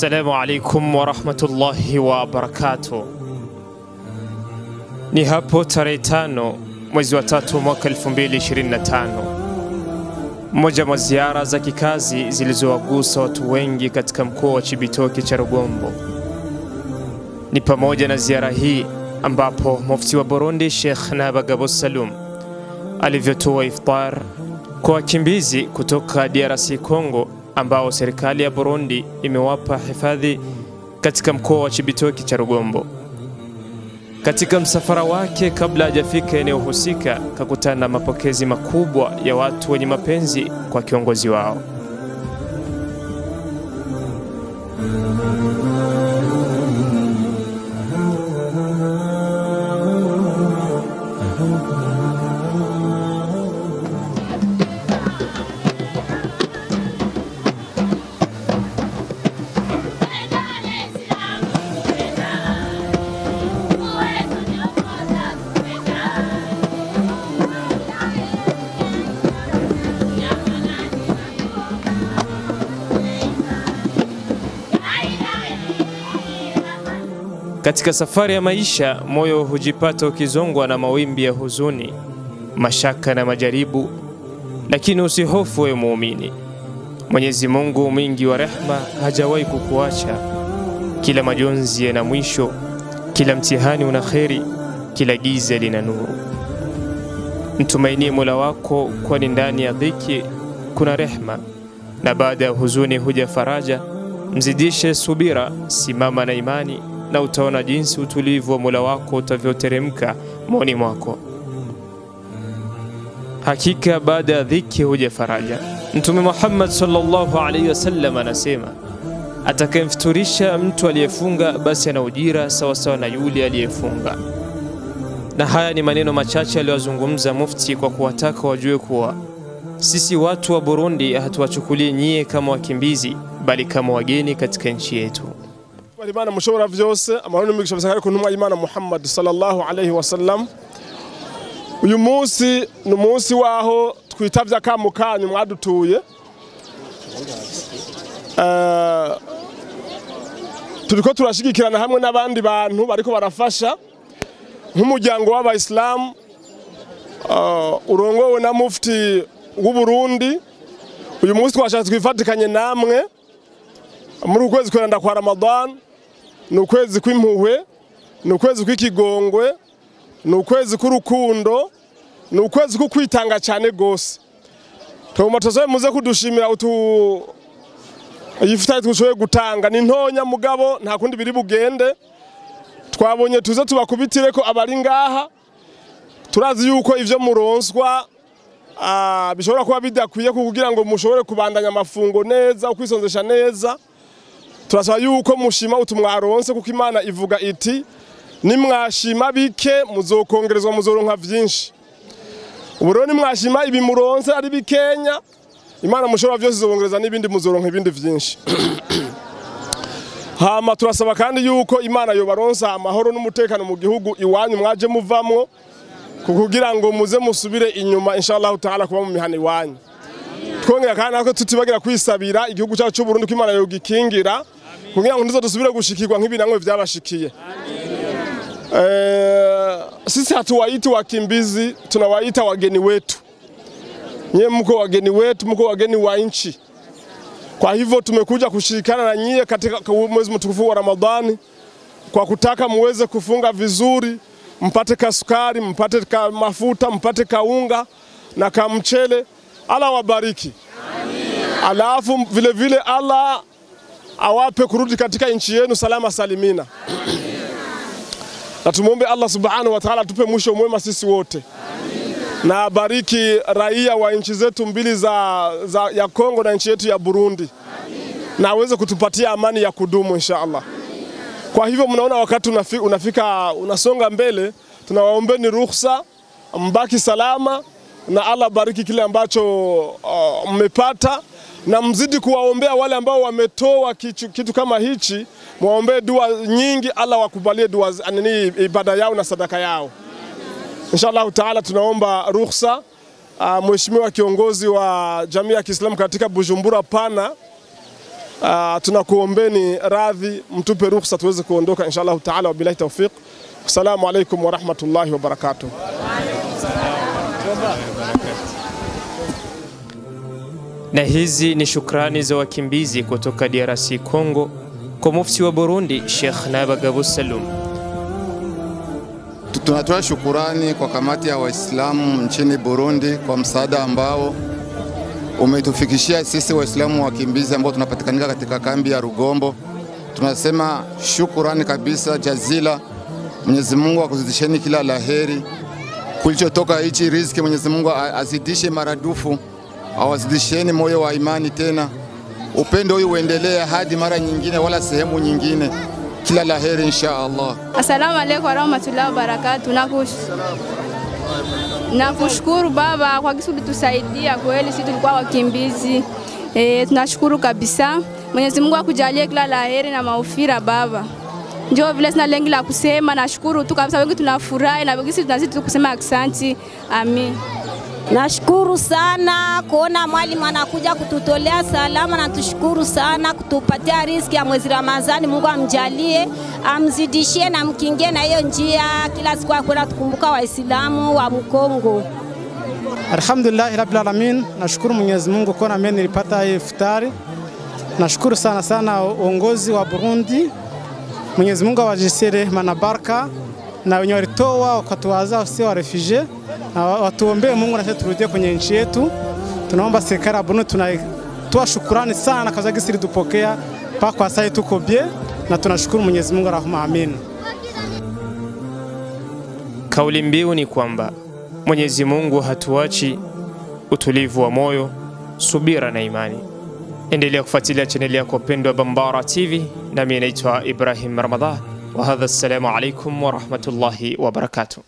Assalamu alaikum wa rahmatullahi wa barakatuh. Ni hapo tarehe 5 mwezi wa 3 mwaka 2025. Moja mwa ziara za kikazi zilizowagusa watu wengi katika mkoa wa Cibitoke cha Rugombo. Ni pamoja na ziara hii ambapo mufti wa Burundi Sheikh Nabagabo Salum alivyotoa iftar kwa wakimbizi kutoka DRC Congo ambao serikali ya Burundi imewapa hifadhi katika mkoa wa Cibitoke cha Rugombo. Katika msafara wake kabla hajafika eneo husika, kakutana na mapokezi makubwa ya watu wenye mapenzi kwa kiongozi wao. Katika safari ya maisha, moyo hujipata ukizongwa na mawimbi ya huzuni, mashaka na majaribu, lakini usihofu wewe muumini. Mwenyezi Mungu mwingi wa rehema hajawahi kukuacha. Kila majonzi yana mwisho, kila mtihani una kheri, kila giza lina nuru. Mtumainie Mola wako, kwani ndani ya dhiki kuna rehema, na baada ya huzuni huja faraja. Mzidishe subira, simama na imani, na utaona jinsi utulivu wa Mola wako utavyoteremka moyoni mwako. Hakika baada ya dhiki huja faraja. Mtume Muhammad sallallahu alaihi wasallam anasema, atakayemfuturisha mtu aliyefunga basi ana ujira sawa sawa na yule aliyefunga. Na haya ni maneno machache aliyozungumza mufti kwa kuwataka wajue kuwa sisi watu wa Burundi hatuwachukulie nyie kama wakimbizi, bali kama wageni katika nchi yetu. Imana mushobora vyose, amahoro n'imigisha bisakare ku ntumwa y'Imana Muhammad sallallahu alaihi wasallam. Uyu munsi ni umunsi waho twitavye akamu kanyu mwadutuye. Turiko turashigikirana hamwe n'abandi bantu bariko barafasha nk'umuryango w'Abayisilamu urongowe na mufti w'u Burundi. Uyu munsi twashatse twifatikanye namwe muri ukwezi kwenda kwa Ramadan, ni ukwezi kw'impuhwe, ni ukwezi kw'ikigongwe, ni ukwezi k'urukundo, ni ukwezi kwitanga cyane gose. Tuma tuzoe muze kudushimira yifitari twushoboye gutanga ni ntonya mugabo nta kundi biri bugende. Twabonye tuze tubakubitire ko abari ngaha, turazi yuko ivyo muronswa bishobora kuba bidakwiye kugira ngo mushobore kubandanya amafungo neza, ukwisonzesha neza. Turasaba yuko mushima utumwaronse, kuko Imana ivuga iti nimwashima bike muzokongerezwa muzoronka vyinshi. Uburo nimwashima ibi muronse ari bikenya, Imana mushobora vyose izobongereza n'ibindi muzoronka ibindi vyinshi. Hama turasaba kandi yuko Imana yobaronsa amahoro n'umutekano mu gihugu iwanyu mwaje muvamwo, kugira ngo muze musubire inyuma inshallah taala kuba mu mihani iwanyu. Twongera kandi nako tutibagira kwisabira igihugu cyacu cy'u Burundi ko Imana yogikingira, kugira ngo ntizodusubire gushikirwa nk'ibinamwe vyabashikiye. Sisi hatuwaiti wakimbizi, tunawaita wageni wetu. Nyie mko wageni wetu, mko wageni wa nchi. Kwa hivyo tumekuja kushirikana na nyie katika mwezi mtukufu wa Ramadhani kwa kutaka muweze kufunga vizuri, mpate kasukari, mpate mafuta, mpate kaunga na kamchele. Allah wabariki. Alafu vile vile Allah awape kurudi katika nchi yenu salama salimina. Na tumuombe Allah subhanahu wa ta'ala tupe mwisho mwema sisi wote. Na bariki raia wa nchi zetu mbili ya Kongo na nchi yetu ya Burundi. Na aweze kutupatia amani ya kudumu inshallah. Kwa hivyo mnaona wakati unasonga mbele, tunawaombeni ruhusa, mbaki salama, na Allah bariki kile ambacho mmepata, na mzidi kuwaombea wale ambao wametoa kitu kama hichi. Muombe dua nyingi, Allah wakubalie dua ibada yao na sadaka yao. Inshallah taala tunaomba ruhusa mheshimiwa kiongozi wa jamii ya Kiislamu katika Bujumbura pana tunakuombeni radhi, mtupe ruhusa tuweze kuondoka inshallah taala, wa billahi tawfiq. Assalamu alaykum wa rahmatullahi wa barakatuh. Na hizi ni shukrani za wakimbizi kutoka DRC Congo kwa mufti wa Burundi Sheikh Nabagabo Salum. Tunatoa shukurani kwa kamati ya Waislamu nchini Burundi kwa msaada ambao umetufikishia sisi Waislamu wakimbizi ambao tunapatikanika katika kambi ya Rugombo. Tunasema shukurani kabisa jazila. Mwenyezi Mungu akuzidisheni kila laheri. Kulichotoka hichi riziki Mwenyezi Mungu azidishe maradufu, awazidisheni moyo wa imani tena. Upendo huu uendelee hadi mara nyingine wala sehemu nyingine. Kila laheri insha Allah. Assalamu alaykum wa rahmatullahi wa barakatuh. Nakushukuru baba kwa kisu tusaidia kweli, sisi tulikuwa wakimbizi. Tunashukuru kabisa. Mwenyezi Mungu akujalie kila laheri na maufira baba. Njoo vile sina lengi la kusema, nashukuru tu kabisa, wengi tunafurahi na wengi tunazidi kusema asante. Amin. Nashukuru sana kuona mwalimu anakuja kututolea salama, na tushukuru sana kutupatia riziki ya mwezi Ramadhani. Mungu amjalie, amzidishie na mkingie na hiyo njia kila siku akwenda tukumbuka Waislamu wa Mkongo. Alhamdulillah rabbil alamin. Nashukuru Mwenyezi Mungu kwa mimi nilipata hii iftari. Nashukuru sana sana uongozi wa Burundi. Mwenyezi Mungu awajisire na baraka, na wenye walitoa wakatuwaza sio wa refugee, na watuombee Mungu na sisi turudie kwenye nchi yetu. Tunaomba serikali ya Burundi, tunatoa shukrani sana kwa sababu sisi tupokea mpaka kwa sasa tuko bien, na tunashukuru Mwenyezi Mungu rahma amin. Kauli mbiu ni kwamba Mwenyezi Mungu hatuachi, utulivu wa moyo, subira na imani. Endelea kufuatilia channel yako pendwa Bambara TV, na mimi naitwa Ibrahim Ramadhan, wa hadha assalamu alaykum wa rahmatullahi wa barakatuh.